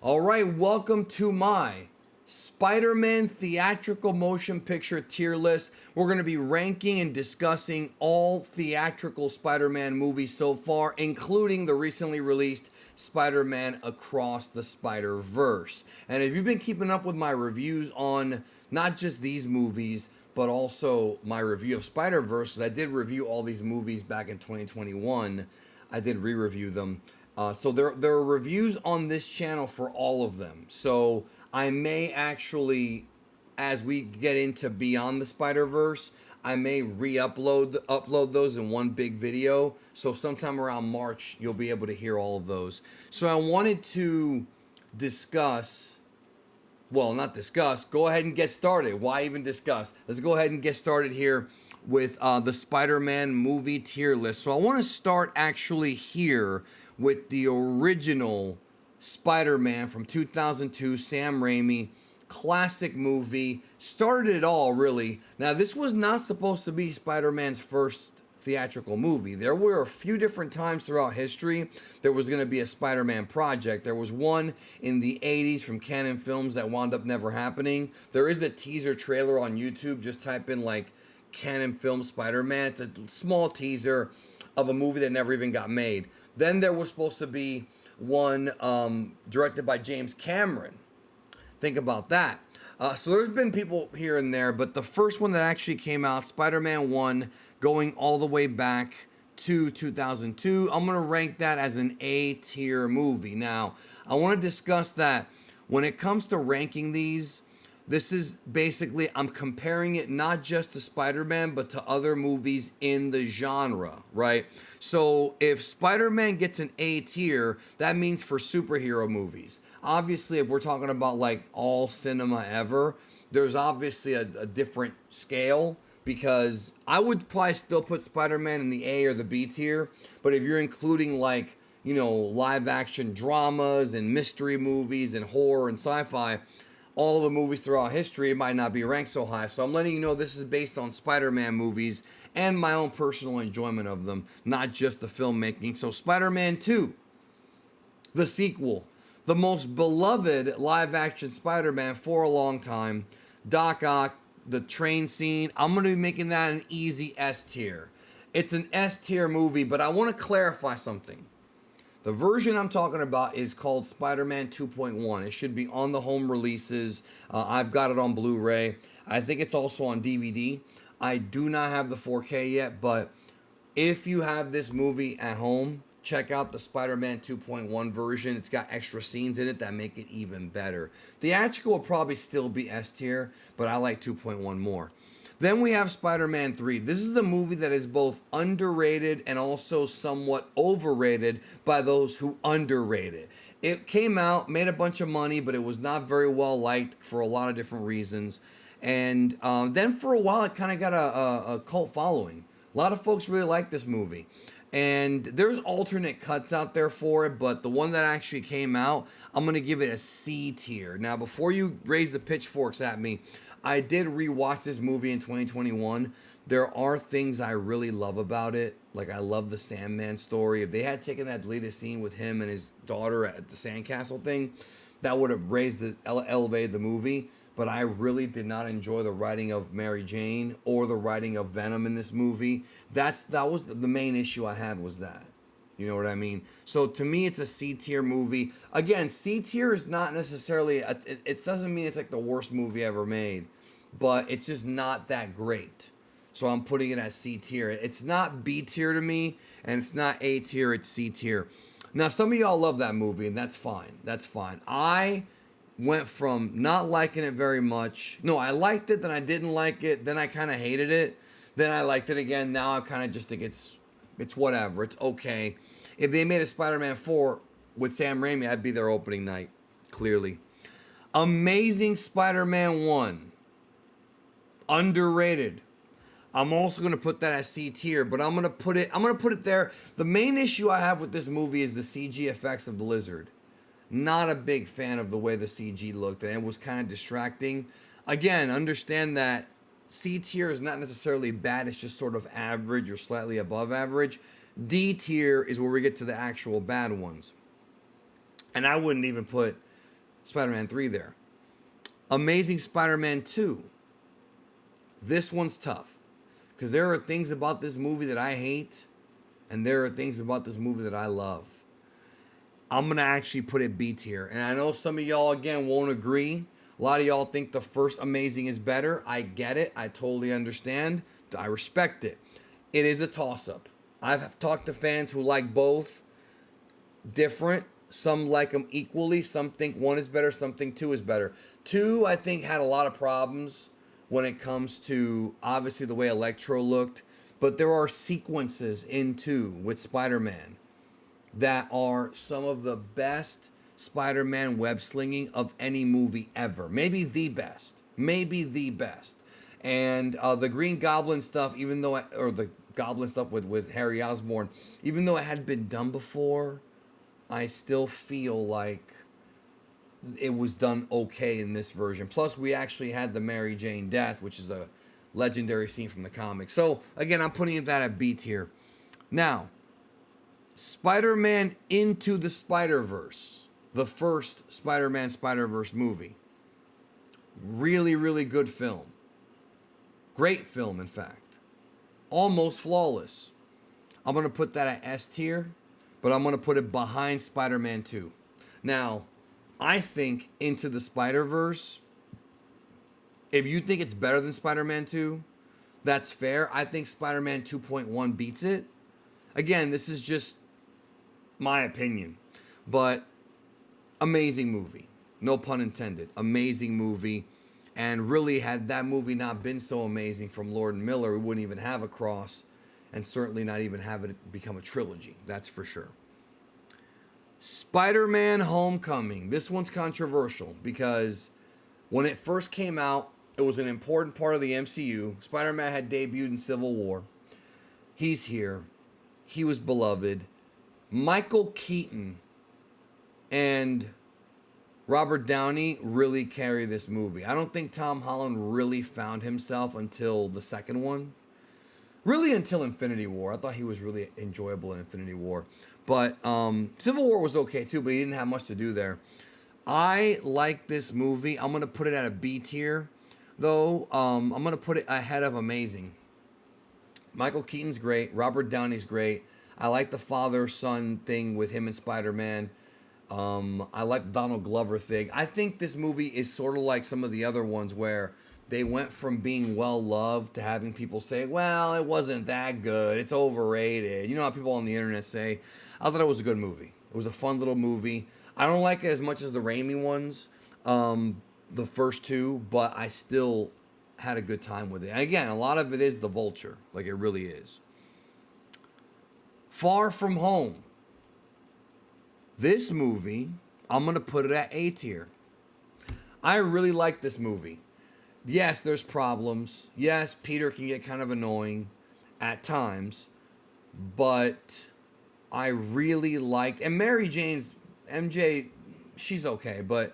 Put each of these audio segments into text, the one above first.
All right, welcome to my Spider-Man theatrical motion picture tier list. We're going to be ranking and discussing all theatrical Spider-Man movies so far, including the recently released Spider-Man Across the Spider-Verse. And if you've been keeping up with my reviews on not just these movies, but also my review of Spider-Verse, I did review all these movies back in 2021. I did re-review them. So there are reviews on this channel for all of them. So I may actually, as we get into Beyond the Spider-Verse, I may upload those in one big video. So sometime around March, you'll be able to hear all of those. So I wanted to discuss, well, not discuss, go ahead and get started. Why even discuss? Let's go ahead and get started here with the Spider-Man movie tier list. So I want to start actually here with the original Spider-Man from 2002, Sam Raimi, classic movie, started it all really. Now this was not supposed to be Spider-Man's first theatrical movie. There were a few different times throughout history there was going to be a Spider-Man project. There was one in the 80s from Canon Films that wound up never happening. There is a teaser trailer on YouTube. Just type in like Canon Film Spider-Man. It's a small teaser of a movie that never even got made. Then there was supposed to be one directed by James Cameron. Think about that. So there's been people here and there, but the first one that actually came out, Spider-Man 1, going all the way back to 2002, I'm going to rank that as an A tier movie. Now, I want to discuss that when it comes to ranking these, this is basically, I'm comparing it not just to Spider-Man, but to other movies in the genre, right? So if Spider-Man gets an A tier, that means for superhero movies. Obviously, if we're talking about like all cinema ever, there's obviously a different scale, because I would probably still put Spider-Man in the A or the B tier. But if you're including like, you know, live action dramas and mystery movies and horror and sci-fi, all the movies throughout history, it might not be ranked so high. So I'm letting you know this is based on Spider-Man movies and my own personal enjoyment of them, not just the filmmaking. So Spider-Man 2, the sequel, the most beloved live action Spider-Man for a long time, Doc Ock, the train scene, I'm going to be making that an easy S tier. It's an S tier movie, but I want to clarify something. The version I'm talking about is called Spider-Man 2.1. It should be on the home releases. I've got it on Blu-ray. I think it's also on DVD. I do not have the 4K yet, but if you have this movie at home, check out the Spider-Man 2.1 version. It's got extra scenes in it that make it even better. Theatrical will probably still be S tier, but I like 2.1 more. Then we have Spider-Man 3. This is the movie that is both underrated and also somewhat overrated by those who underrate it. It came out, made a bunch of money, but it was not very well liked for a lot of different reasons. And then for a while, it kind of got a cult following. A lot of folks really like this movie. And there's alternate cuts out there for it, but the one that actually came out, I'm going to give it a C tier. Now, before you raise the pitchforks at me, I did rewatch this movie in 2021. There are things I really love about it. Like, I love the Sandman story. If they had taken that deleted scene with him and his daughter at the sandcastle thing, that would have elevated the movie. But I really did not enjoy the writing of Mary Jane or the writing of Venom in this movie. That was the main issue I had, was that. You know what I mean? So to me, it's a C tier movie. Again, C tier is not necessarily, it doesn't mean it's like the worst movie ever made, but it's just not that great. So I'm putting it as C tier. It's not B tier to me, and it's not A tier, it's C tier. Now, some of y'all love that movie, and that's fine. That's fine. I went from not liking it very much. No, I liked it, then I didn't like it, then I kind of hated it, then I liked it again. Now I kind of just think it's whatever. It's okay. If they made a Spider-Man 4 with Sam Raimi, I'd be there opening night, clearly. Amazing Spider-Man 1. Underrated. I'm also going to put that as C tier, but I'm going to put it there. The main issue I have with this movie is the CG effects of the lizard. Not a big fan of the way the CG looked, and it was kind of distracting. Again, understand that C tier is not necessarily bad, it's just sort of average or slightly above average. D tier is where we get to the actual bad ones. And I wouldn't even put Spider-Man 3 there. Amazing Spider-Man 2. This one's tough. Because there are things about this movie that I hate, and there are things about this movie that I love. I'm going to actually put it B tier. And I know some of y'all, again, won't agree. A lot of y'all think the first Amazing is better. I get it. I totally understand. I respect it. It is a toss-up. I've talked to fans who like both different. Some like them equally. Some think one is better. Some think two is better. Two, I think, had a lot of problems when it comes to, obviously, the way Electro looked. But there are sequences in two with Spider-Man that are some of the best Spider-Man web slinging of any movie ever. Maybe the best. Maybe the best. And the Green Goblin stuff, even though, or the Goblin stuff with Harry Osborn, even though it had been done before, I still feel like it was done okay in this version. Plus, we actually had the Mary Jane death, which is a legendary scene from the comics. So, again, I'm putting that at B tier. Now, Spider-Man Into the Spider-Verse, the first Spider-Man Spider-Verse movie. Really, really good film. Great film, in fact. Almost flawless. I'm going to put that at S tier, but I'm going to put it behind Spider-Man 2. Now, I think Into the Spider-Verse, if you think it's better than Spider-Man 2, that's fair. I think Spider-Man 2.1 beats it. Again, this is just my opinion, but amazing movie. No pun intended. Amazing movie. And really, had that movie not been so amazing from Lord and Miller, we wouldn't even have Across, and certainly not even have it become a trilogy. That's for sure. Spider-Man Homecoming. This one's controversial because when it first came out, it was an important part of the MCU. Spider-Man had debuted in Civil War. He's here. He was beloved. Michael Keaton and Robert Downey really carry this movie. I don't think Tom Holland really found himself until the second one. Really until Infinity War. I thought he was really enjoyable in Infinity War. But Civil War was okay too, but he didn't have much to do there. I like this movie. I'm going to put it at a B tier, though. I'm going to put it ahead of Amazing. Michael Keaton's great. Robert Downey's great. I like the father-son thing with him and Spider-Man. I like the Donald Glover thing. I think this movie is sort of like some of the other ones where they went from being well-loved to having people say, well, it wasn't that good. It's overrated. You know how people on the internet say. I thought it was a good movie. It was a fun little movie. I don't like it as much as the Raimi ones, the first two, but I still had a good time with it. And again, a lot of it is the Vulture. Like, it really is. Far From Home. This movie, I'm going to put it at A tier. I really like this movie. Yes, there's problems. Yes, Peter can get kind of annoying at times. But I really liked... And Mary Jane's... MJ, she's okay. But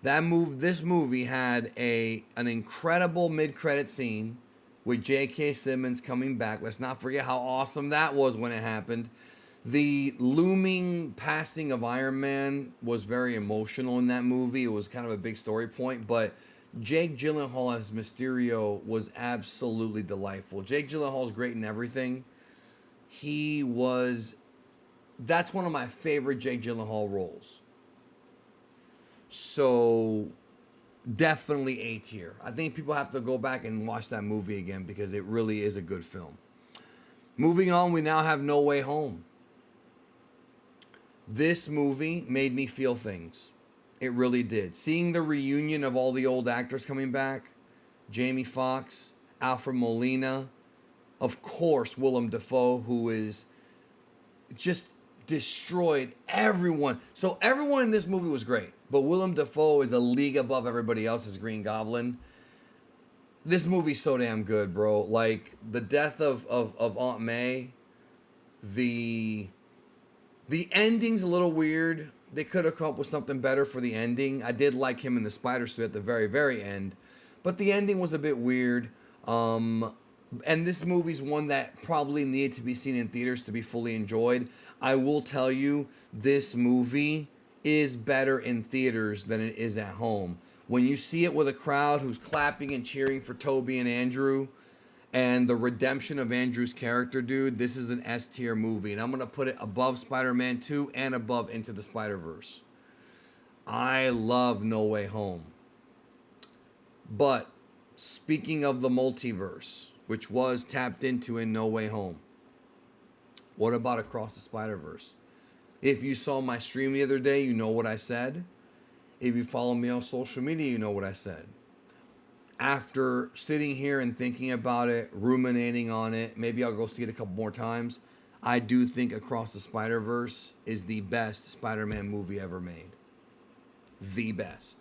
this movie had an incredible mid-credit scene with J.K. Simmons coming back. Let's not forget how awesome that was when it happened. The looming passing of Iron Man was very emotional in that movie. It was kind of a big story point, but Jake Gyllenhaal as Mysterio was absolutely delightful. Jake Gyllenhaal's great in everything. That's one of my favorite Jake Gyllenhaal roles. So, definitely A tier. I think people have to go back and watch that movie again because it really is a good film. Moving on, we now have No Way Home. This movie made me feel things. It really did. Seeing the reunion of all the old actors coming back, Jamie Foxx, Alfred Molina, of course, Willem Dafoe, who is just destroyed everyone. So everyone in this movie was great, but Willem Dafoe is a league above everybody else as Green Goblin. This movie's so damn good, bro. Like, the death of Aunt May, the ending's a little weird. They could have come up with something better for the ending. I did like him in the spider suit at the very, very end. But the ending was a bit weird. And this movie's one that probably needed to be seen in theaters to be fully enjoyed. I will tell you, this movie is better in theaters than it is at home. When you see it with a crowd who's clapping and cheering for Toby and Andrew and the redemption of Andrew's character, dude, this is an S tier movie. And I'm going to put it above Spider-Man 2 and above Into the Spider-Verse. I love No Way Home. But speaking of the multiverse, which was tapped into in No Way Home, what about Across the Spider-Verse? If you saw my stream the other day, you know what I said. If you follow me on social media, you know what I said. After sitting here and thinking about it, ruminating on it, maybe I'll go see it a couple more times. I do think Across the Spider-Verse is the best Spider-Man movie ever made. The best.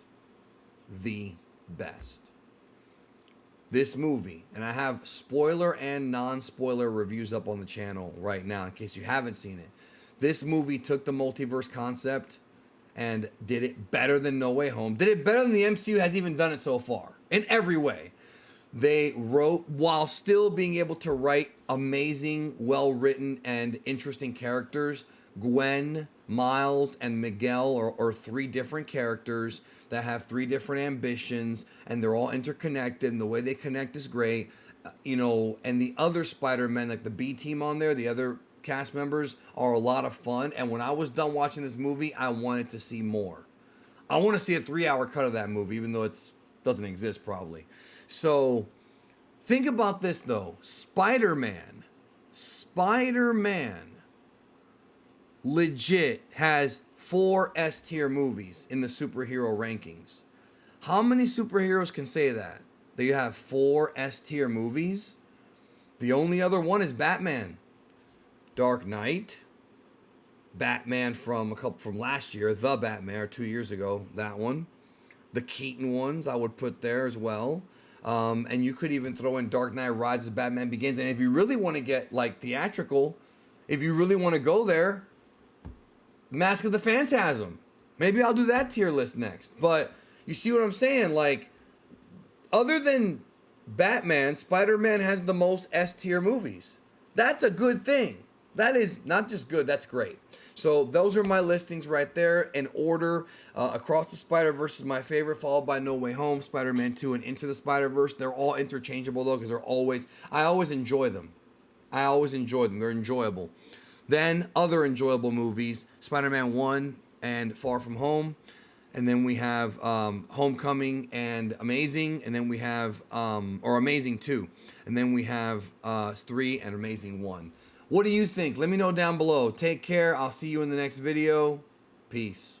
The best. This movie, and I have spoiler and non-spoiler reviews up on the channel right now in case you haven't seen it. This movie took the multiverse concept and did it better than No Way Home. Did it better than the MCU has even done it so far. In every way. They wrote, while still being able to write amazing, well-written, and interesting characters. Gwen, Miles, and Miguel are three different characters that have three different ambitions, and they're all interconnected, and the way they connect is great. And the other Spider-Men, like the B team on there, the other cast members are a lot of fun. And when I was done watching this movie, I wanted to see more. I want to see a 3-hour cut of that movie, even though it doesn't exist probably. So think about this though. Spider-Man legit has 4 S tier movies in the superhero rankings. How many superheroes can say that? That you have 4 S tier movies? The only other one is Batman. Dark Knight, Batman from last year, The Batman, or 2 years ago, that one. The Keaton ones I would put there as well. And you could even throw in Dark Knight Rises, Batman Begins. And if you really want to get like theatrical, if you really want to go there, Mask of the Phantasm. Maybe I'll do that tier list next. But you see what I'm saying? Like, other than Batman, Spider-Man has the most S tier movies. That's a good thing. That is not just good, that's great. So those are my listings right there in order. Across the Spider-Verse is my favorite, followed by No Way Home, Spider-Man 2, and Into the Spider-Verse. They're all interchangeable though, because I always enjoy them. They're enjoyable. Then other enjoyable movies, Spider-Man 1 and Far From Home. And then we have Homecoming and Amazing. And then we have, Amazing 2. And then we have 3 and Amazing 1. What do you think? Let me know down below. Take care. I'll see you in the next video. Peace.